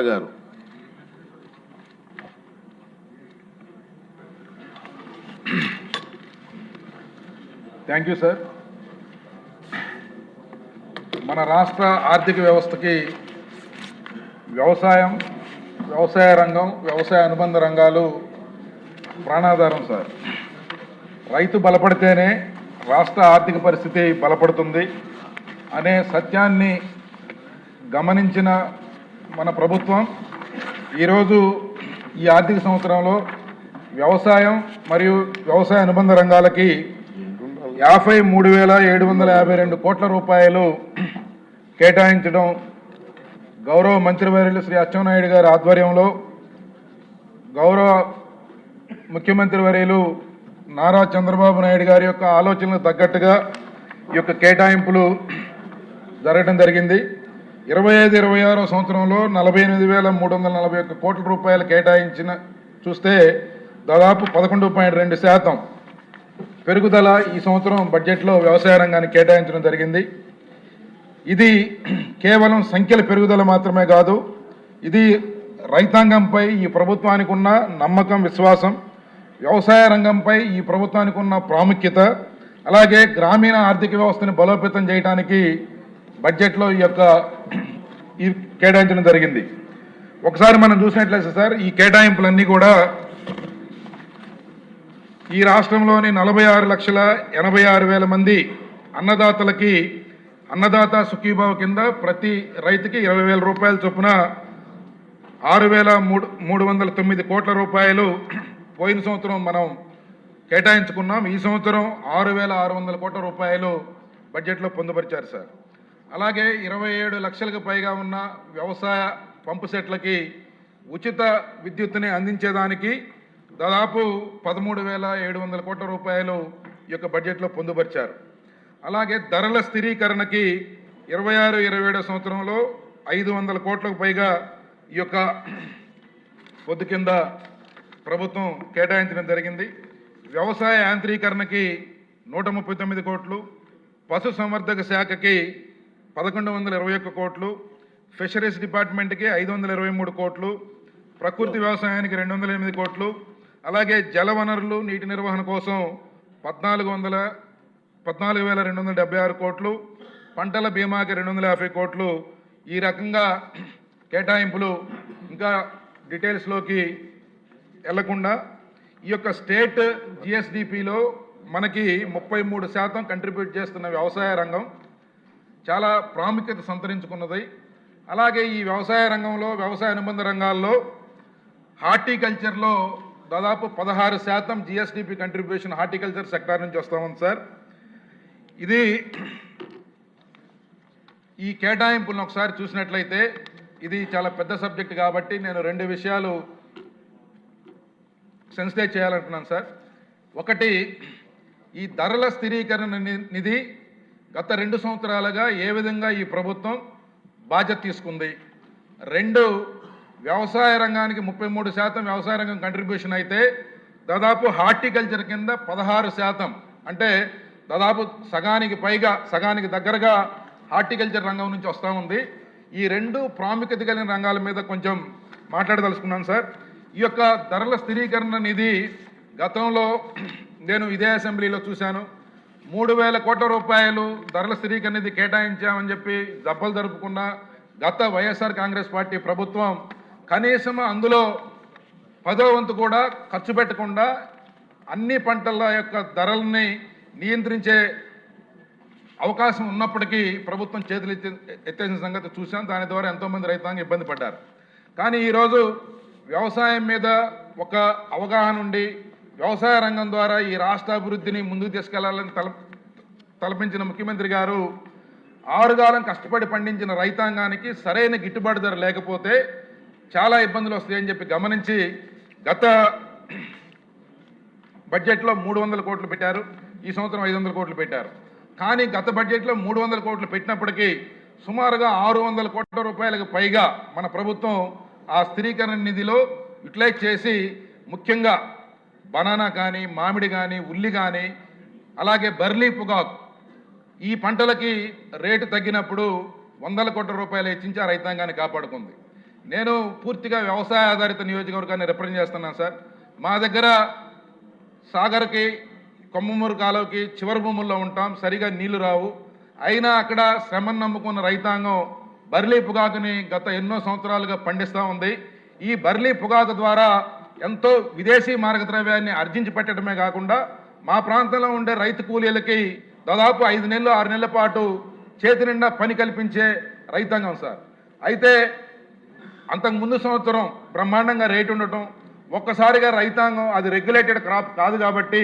గారు thank you sir. మన రాష్ట్ర ఆర్థిక వ్యవస్థకి వ్యవసాయ రంగం, వ్యవసాయ అనుబంధ రంగాలు ప్రాణాధారం సార్. రైతు బలపడితేనే రాష్ట్ర ఆర్థిక పరిస్థితి బలపడుతుంది అనే సత్యాన్ని గమనించిన మన ప్రభుత్వం ఈరోజు ఈ ఆర్థిక సంవత్సరంలో వ్యవసాయం మరియు వ్యవసాయ అనుబంధ రంగాలకి 53,752 కోట్ల రూపాయలు కేటాయించడం గౌరవ మంత్రివర్యులు శ్రీ అచ్చెన్నాయుడు గారి ఆధ్వర్యంలో గౌరవ ముఖ్యమంత్రి వర్యులు నారా చంద్రబాబు నాయుడు గారి యొక్క ఆలోచనలకు తగ్గట్టుగా ఈ యొక్క కేటాయింపులు జరగడం జరిగింది. 25-26 సంవత్సరంలో 48,341 కోట్ల రూపాయలు కేటాయించిన చూస్తే దాదాపు 11.2% పెరుగుదల ఈ సంవత్సరం బడ్జెట్లో వ్యవసాయ రంగానికి కేటాయించడం జరిగింది. ఇది కేవలం సంఖ్యల పెరుగుదల మాత్రమే కాదు, ఇది రైతాంగంపై ఈ ప్రభుత్వానికి ఉన్న నమ్మకం, విశ్వాసం, వ్యవసాయ రంగంపై ఈ ప్రభుత్వానికి ఉన్న ప్రాముఖ్యత, అలాగే గ్రామీణ ఆర్థిక వ్యవస్థను బలోపేతం చేయడానికి బడ్జెట్లో ఈ కేటాయించడం జరిగింది. ఒకసారి మనం చూసినట్లయితే సార్, ఈ కేటాయింపులన్నీ కూడా ఈ రాష్ట్రంలోని 46,86,000 మంది అన్నదాతలకి అన్నదాత సుఖీభావ కింద ప్రతి రైతుకి 20,000 రూపాయల చొప్పున 6,309 కోట్ల రూపాయలు పోయిన సంవత్సరం మనం కేటాయించుకున్నాం. ఈ సంవత్సరం 6,600 కోట్ల రూపాయలు బడ్జెట్లో పొందుపరిచారు సార్. అలాగే 27 లక్షలకు పైగా ఉన్న వ్యవసాయ పంపు సెట్లకి ఉచిత విద్యుత్తుని అందించేదానికి దాదాపు 13,700 కోట్ల రూపాయలు ఈ యొక్క బడ్జెట్లో పొందుపరిచారు. అలాగే ధరల స్థిరీకరణకి 26-27 సంవత్సరంలో 500 కోట్లకు పైగా ఈ యొక్క పొద్దు కింద ప్రభుత్వం కేటాయించడం జరిగింది. వ్యవసాయ యాంత్రీకరణకి 139 కోట్లు, పశు సంవర్ధక శాఖకి 1,121 కోట్లు, ఫిషరీస్ డిపార్ట్మెంట్కి 523 కోట్లు, ప్రకృతి వ్యవసాయానికి 208 కోట్లు, అలాగే జల వనరులు నీటి నిర్వహణ కోసం 14,276 కోట్లు, పంటల బీమాకి 250 కోట్లు. ఈ రకంగా కేటాయింపులు ఇంకా డీటెయిల్స్లోకి వెళ్లకుండా ఈ యొక్క స్టేట్ జిఎస్డిపిలో మనకి 33% కంట్రిబ్యూట్ చేస్తున్న వ్యవసాయ రంగం చాలా ప్రాముఖ్యత సంతరించుకున్నది. అలాగే ఈ వ్యవసాయ రంగంలో, వ్యవసాయ అనుబంధ రంగాల్లో హార్టికల్చర్లో దాదాపు 16% జిఎస్డిపి కంట్రిబ్యూషన్ హార్టికల్చర్ సెక్టార్ నుంచి వస్తామని సార్. ఇది ఈ కేటాయింపులను ఒకసారి చూసినట్లయితే ఇది చాలా పెద్ద సబ్జెక్ట్ కాబట్టి నేను 2 విషయాలు సెన్సిటైజ్ చేయాలంటున్నాను సార్. ఒకటి, ఈ ధరల స్థిరీకరణ నిధి గత 2 సంవత్సరాలుగా ఏ విధంగా ఈ ప్రభుత్వం బాధ్యత తీసుకుంది. 2, వ్యవసాయ రంగానికి 33% వ్యవసాయ రంగం కంట్రిబ్యూషన్ అయితే దాదాపు హార్టికల్చర్ కింద 16%, అంటే దాదాపు సగానికి దగ్గరగా హార్టికల్చర్ రంగం నుంచి వస్తూ ఉంది. ఈ 2 ప్రాముఖ్యత కలిగిన రంగాల మీద కొంచెం మాట్లాడదలుచుకున్నాను సార్. ఈ యొక్క ధరల స్థిరీకరణ నిధి గతంలో నేను ఇదే అసెంబ్లీలో చూశాను. 3,000 కోట్ల రూపాయలు ధరల స్థిరీకరణ నిధి కేటాయించామని చెప్పి దెబ్బలు జరుపుకున్న గత వైఎస్ఆర్ కాంగ్రెస్ పార్టీ ప్రభుత్వం కనీసం అందులో 10వ వంతు కూడా ఖర్చు పెట్టకుండా అన్ని పంటల యొక్క ధరల్ని నియంత్రించే అవకాశం ఉన్నప్పటికీ ప్రభుత్వం చేతులు ఎత్తేసిన సంగతి చూసాం. దాని ద్వారా ఎంతోమంది రైతాంగం ఇబ్బంది పడ్డారు. కానీ ఈరోజు వ్యవసాయం మీద ఒక అవగాహన ఉండి వ్యవసాయ రంగం ద్వారా ఈ రాష్ట్ర అభివృద్ధిని ముందుకు తీసుకెళ్లాలని తలపించిన ముఖ్యమంత్రి గారు 6 కాలం కష్టపడి పండించిన రైతాంగానికి సరైన గిట్టుబాటు ధర లేకపోతే చాలా ఇబ్బందులు వస్తాయని చెప్పి గమనించి గత బడ్జెట్లో 300 కోట్లు పెట్టారు, ఈ సంవత్సరం 500 కోట్లు పెట్టారు. కానీ గత బడ్జెట్లో 300 కోట్లు పెట్టినప్పటికీ సుమారుగా 600 కోట్ల రూపాయలకు పైగా మన ప్రభుత్వం ఆ స్థిరీకరణ నిధిలో యూటిలైజ్ చేసి ముఖ్యంగా బనానా కానీ, మామిడి కానీ, ఉల్లి కానీ, అలాగే బర్లీ, పొగాకు ఈ పంటలకి రేటు తగ్గినప్పుడు 100 కోట్ల రూపాయలు హెచ్చించి ఆ రైతాంగాన్ని కాపాడుకుంది. నేను పూర్తిగా వ్యవసాయ ఆధారిత నియోజకవర్గాన్ని రిప్రజెంట్ చేస్తున్నాను సార్. మా దగ్గర సాగర్కి కొమ్మమూరు కాలువకి చివరి భూముల్లో ఉంటాం, సరిగా నీళ్లు రావు. అయినా అక్కడ శ్రమను నమ్ముకున్న రైతాంగం బర్లీ పొగాకుని గత ఎన్నో సంవత్సరాలుగా పండిస్తూ ఉంది. ఈ బర్లీ పొగాకు ద్వారా ఎంతో విదేశీ మార్గద్రవ్యాన్ని ఆర్జించి పెట్టడమే కాకుండా మా ప్రాంతంలో ఉండే రైతు కూలీలకి దాదాపు 5 నెలలు 6 నెలల పాటు చేతి నిండా పని కల్పించే రైతాంగం సార్. అయితే అంతకు ముందు సంవత్సరం బ్రహ్మాండంగా రేటు ఉండటం, ఒక్కసారిగా రైతాంగం అది రెగ్యులేటెడ్ క్రాప్ కాదు కాబట్టి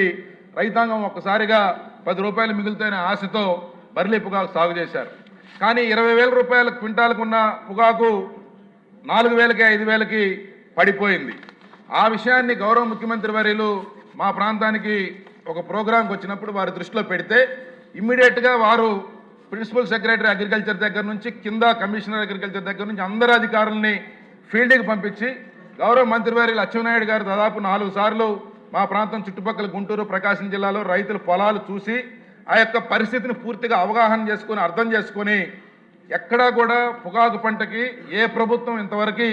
రైతాంగం ఒక్కసారిగా 10 రూపాయలు మిగులుతాయనే ఆశతో బర్లీ పొగాకు సాగు చేశారు. కానీ 20,000 రూపాయల క్వింటాలకున్న పొగాకు 4,000కి 5,000కి పడిపోయింది. ఆ విషయాన్ని గౌరవ ముఖ్యమంత్రి వర్యులు మా ప్రాంతానికి ఒక ప్రోగ్రాంకి వచ్చినప్పుడు వారి దృష్టిలో పెడితే ఇమ్మీడియట్గా వారు ప్రిన్సిపల్ సెక్రటరీ అగ్రికల్చర్ దగ్గర నుంచి కింద కమిషనర్ అగ్రికల్చర్ దగ్గర నుంచి అందరు అధికారులని ఫీల్డ్కి పంపించి గౌరవ మంత్రివర్యులు అచ్చెన్నాయుడు గారు దాదాపు 4 సార్లు మా ప్రాంతం చుట్టుపక్కల గుంటూరు ప్రకాశం జిల్లాలో రైతుల పొలాలు చూసి ఆ యొక్క పరిస్థితిని పూర్తిగా అవగాహన చేసుకొని అర్థం చేసుకొని ఎక్కడా కూడా పొగాకు పంటకి ఏ ప్రభుత్వం ఇంతవరకు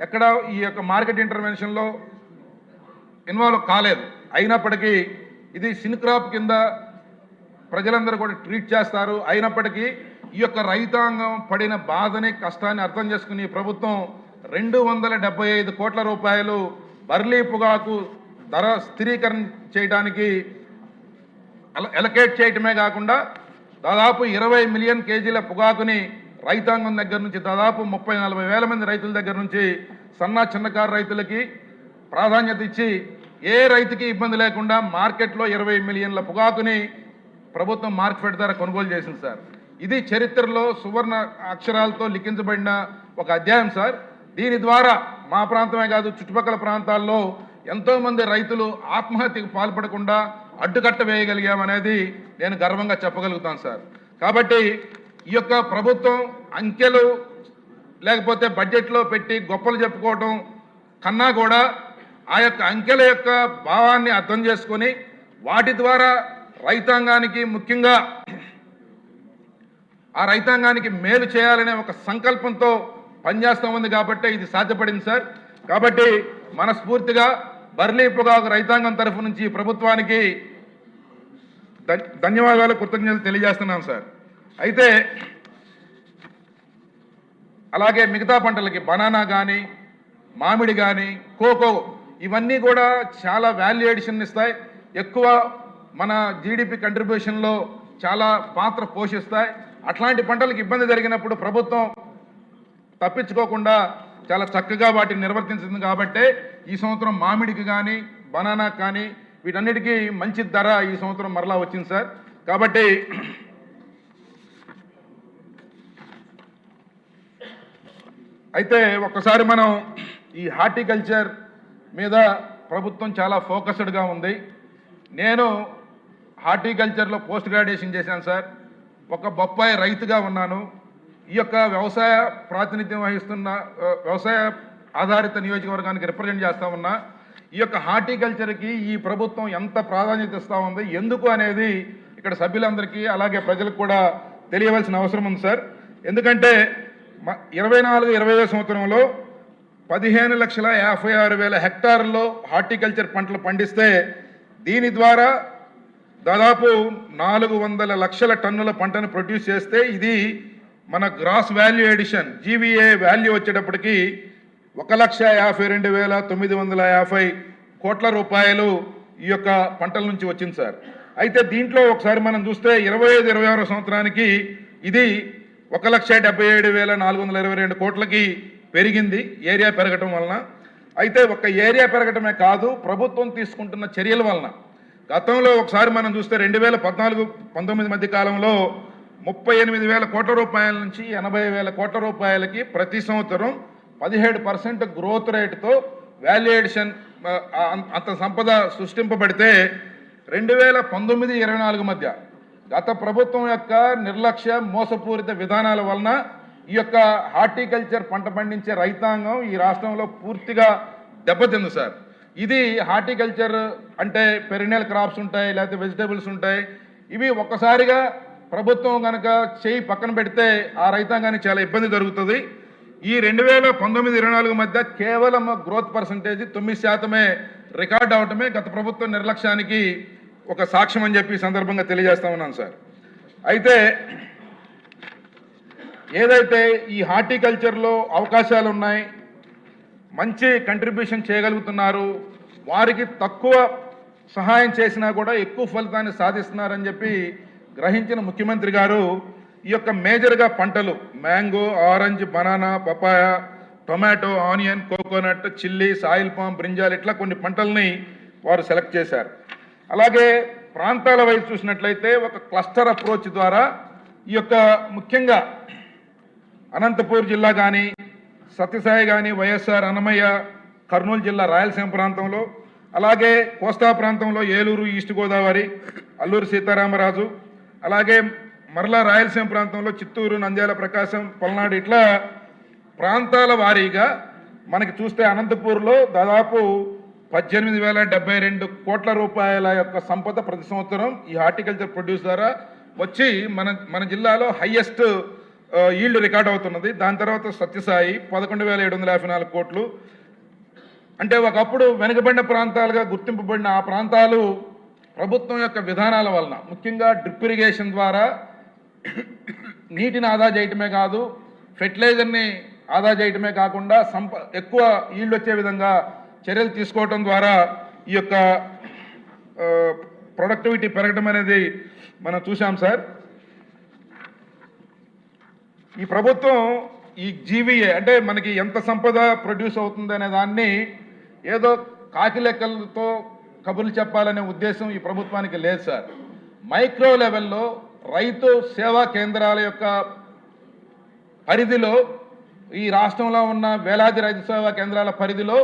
ఎక్కడ ఈ యొక్క మార్కెట్ ఇంటర్వెన్షన్లో ఇన్వాల్వ్ కాలేదు. అయినప్పటికీ ఇది సిన్క్రాప్ కింద ప్రజలందరూ కూడా ట్రీట్ చేస్తారు. అయినప్పటికీ ఈ యొక్క రైతాంగం పడిన బాధని కష్టాన్ని అర్థం చేసుకుని ఈ ప్రభుత్వం 275 కోట్ల రూపాయలు బర్లీ పొగాకు ధర స్థిరీకరణ చేయడానికి ఎలకేట్ చేయటమే కాకుండా దాదాపు 20 మిలియన్ కేజీల పొగాకుని రైతాంగం దగ్గర నుంచి దాదాపు 30-40 వేల మంది రైతుల దగ్గర నుంచి చిన్నకారు రైతులకి ప్రాధాన్యత ఇచ్చి ఏ రైతుకి ఇబ్బంది లేకుండా మార్కెట్లో 20 మిలియన్ల పొగాకుని ప్రభుత్వం మార్కెట్ ధర కొనుగోలు చేసింది సార్. ఇది చరిత్రలో సువర్ణ అక్షరాలతో లిఖించబడిన ఒక అధ్యాయం సార్. దీని ద్వారా మా ప్రాంతమే కాదు చుట్టుపక్కల ప్రాంతాల్లో ఎంతోమంది రైతులు ఆత్మహత్యకు పాల్పడకుండా అడ్డుకట్ట వేయగలిగామనేది నేను గర్వంగా చెప్పగలుగుతాను సార్. కాబట్టి ఈ యొక్క ప్రభుత్వం అంకెలు లేకపోతే బడ్జెట్లో పెట్టి గొప్పలు చెప్పుకోవటం కన్నా కూడా ఆ యొక్క అంకెల యొక్క భావాన్ని అర్థం చేసుకొని వాటి ద్వారా రైతాంగానికి ముఖ్యంగా ఆ రైతాంగానికి మేలు చేయాలనే ఒక సంకల్పంతో పనిచేస్తూ ఉంది కాబట్టి ఇది సాధ్యపడింది సార్. కాబట్టి మనస్ఫూర్తిగా బర్లీ పొగాకు రైతాంగం తరఫు నుంచి ప్రభుత్వానికి ధన్యవాదాలు కృతజ్ఞతలు తెలియజేస్తున్నాం సార్. అయితే అలాగే మిగతా పంటలకి బనానా కానీ మామిడి కానీ కోకో ఇవన్నీ కూడా చాలా వాల్యూ ఎడిషన్ ఇస్తాయి, ఎక్కువ మన జీడిపి కంట్రిబ్యూషన్లో చాలా పాత్ర పోషిస్తాయి. అట్లాంటి పంటలకు ఇబ్బంది జరిగినప్పుడు ప్రభుత్వం తప్పించుకోకుండా చాలా చక్కగా వాటిని నిర్వర్తించింది కాబట్టి ఈ సంవత్సరం మామిడికి కానీ బనానాకి కానీ వీటన్నిటికీ మంచి ధర ఈ సంవత్సరం మరలా వచ్చింది సార్. కాబట్టి అయితే ఒక్కసారి మనం ఈ హార్టికల్చర్ మీద ప్రభుత్వం చాలా ఫోకస్డ్గా ఉంది. నేను హార్టికల్చర్లో పోస్ట్ గ్రాడ్యుయేషన్ చేశాను సార్. ఒక బొప్పాయి రైతుగా ఉన్నాను. ఈ యొక్క వ్యవసాయ ప్రాతినిధ్యం వహిస్తున్న వ్యవసాయ ఆధారిత నియోజకవర్గానికి రిప్రజెంట్ చేస్తూ ఉన్నా. ఈ యొక్క హార్టికల్చర్కి ఈ ప్రభుత్వం ఎంత ప్రాధాన్యత ఇస్తూ ఉంది ఎందుకు అనేది ఇక్కడ సభ్యులందరికీ అలాగే ప్రజలకు కూడా తెలియవలసిన అవసరం ఉంది సార్. ఎందుకంటే 24-25 సంవత్సరంలో 15,56,000 హెక్టార్లలో హార్టికల్చర్ పంటలు పండిస్తే దీని ద్వారా దాదాపు 400 లక్షల టన్నుల పంటను ప్రొడ్యూస్ చేస్తే ఇది మన gross value addition GVA value వచ్చేటప్పటికి 1,52,950 కోట్ల రూపాయలు ఈ యొక్క పంటల నుంచి వచ్చింది సార్. అయితే దీంట్లో ఒకసారి మనం చూస్తే 25-26 సంవత్సరానికి ఇది 1,77,422 కోట్లకి పెరిగింది ఏరియా పెరగటం వలన. అయితే ఒక్క ఏరియా పెరగటమే కాదు ప్రభుత్వం తీసుకుంటున్న చర్యల వలన గతంలో ఒకసారి మనం చూస్తే 2014-19 మధ్య కాలంలో 38,000 కోట్ల రూపాయల నుంచి 80,000 కోట్ల రూపాయలకి ప్రతి సంవత్సరం 17% గ్రోత్ రేటుతో వాల్యూ ఎడిషన్ అంత సంపద సృష్టింపబడితే 2019-24 మధ్య గత ప్రభుత్వం యొక్క నిర్లక్ష్య మోసపూరిత విధానాల వలన ఈ యొక్క హార్టికల్చర్ పంట పండించే రైతాంగం ఈ రాష్ట్రంలో పూర్తిగా దెబ్బతింది సార్. ఇది హార్టికల్చర్ అంటే పెరినియల్ క్రాప్స్ ఉంటాయి, లేకపోతే వెజిటేబుల్స్ ఉంటాయి. ఇవి ఒక్కసారిగా ప్రభుత్వం కనుక చేయి పక్కన పెడితే ఆ రైతాంగానికి చాలా ఇబ్బంది జరుగుతుంది. ఈ 2019-24 మధ్య కేవలం గ్రోత్ పర్సంటేజ్ 9% రికార్డ్ అవటమే గత ప్రభుత్వ నిర్లక్ష్యానికి ఒక సాక్ష్యం అని చెప్పి ఈ సందర్భంగా తెలియజేస్తా ఉన్నాను సార్. అయితే ఏదైతే ఈ హార్టికల్చర్లో అవకాశాలు ఉన్నాయి, మంచి కంట్రిబ్యూషన్ చేయగలుగుతున్నారు, వారికి తక్కువ సహాయం చేసినా కూడా ఎక్కువ ఫలితాన్ని సాధిస్తున్నారని చెప్పి గ్రహించిన ముఖ్యమంత్రి గారు ఈ యొక్క మేజర్గా పంటలు mango, orange, banana, papaya, tomato, onion, coconut, chilli, oil palm, brinjal ఇట్లా కొన్ని పంటల్ని వారు సెలెక్ట్ చేశారు. అలాగే ప్రాంతాల వైపు చూసినట్లయితే ఒక క్లస్టర్ అప్రోచ్ ద్వారా ఈ యొక్క ముఖ్యంగా అనంతపూర్ జిల్లా కానీ, సత్యసాయి కానీ, వైఎస్ఆర్, అన్నమయ్య, కర్నూలు జిల్లా రాయలసీమ ప్రాంతంలో, అలాగే కోస్తా ప్రాంతంలో ఏలూరు, ఈస్ట్ గోదావరి, అల్లూరు సీతారామరాజు, అలాగే మరలా రాయలసీమ ప్రాంతంలో చిత్తూరు, నంద్యాల, ప్రకాశం, పల్నాడు ఇట్లా ప్రాంతాల వారీగా మనకి చూస్తే అనంతపూర్లో దాదాపు 18,072 కోట్ల రూపాయల యొక్క సంపద ప్రతి సంవత్సరం ఈ హార్టికల్చర్ ప్రొడ్యూస్ ద్వారా వచ్చి మన జిల్లాలో హైయెస్ట్ ఈల్డ్ రికార్డ్ అవుతున్నది. దాని తర్వాత సత్యసాయి 11,754 కోట్లు. అంటే ఒకప్పుడు వెనుకబడిన ప్రాంతాలుగా గుర్తింపబడిన ఆ ప్రాంతాలు ప్రభుత్వం యొక్క విధానాల వలన, ముఖ్యంగా డ్రిప్ ఇరిగేషన్ ద్వారా నీటిని ఆదా చేయటమే కాదు, ఫెర్టిలైజర్ని ఆదా చేయటమే కాకుండా ఎక్కువ ఈల్డ్ వచ్చే విధంగా చర్యలు తీసుకోవటం ద్వారా ఈ యొక్క ప్రొడక్టివిటీ పెరగడం అనేది మనం చూసాం సార్. ఈ ప్రభుత్వం ఈ జీవీఏ అంటే మనకి ఎంత సంపద ప్రొడ్యూస్ అవుతుంది అనే దాన్ని ఏదో కాకి లెక్కలతో కబుర్లు చెప్పాలనే ఉద్దేశం ఈ ప్రభుత్వానికి లేదు సార్. మైక్రో లెవెల్లో రైతు సేవా కేంద్రాల యొక్క పరిధిలో, ఈ రాష్ట్రంలో ఉన్న వేలాది రైతు సేవా కేంద్రాల పరిధిలో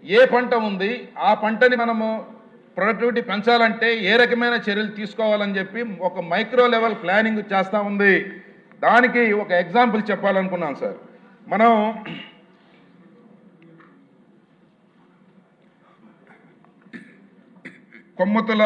ఏ పంట ఉంది, ఆ పంటని మనము ప్రొడక్టివిటీ పెంచాలంటే ఏ రకమైన చర్యలు తీసుకోవాలని చెప్పి ఒక మైక్రో లెవెల్ ప్లానింగ్ చేస్తూ ఉంది. దానికి ఒక ఎగ్జాంపుల్ చెప్పాలనుకున్నాను సార్. మనం కొమ్మతుల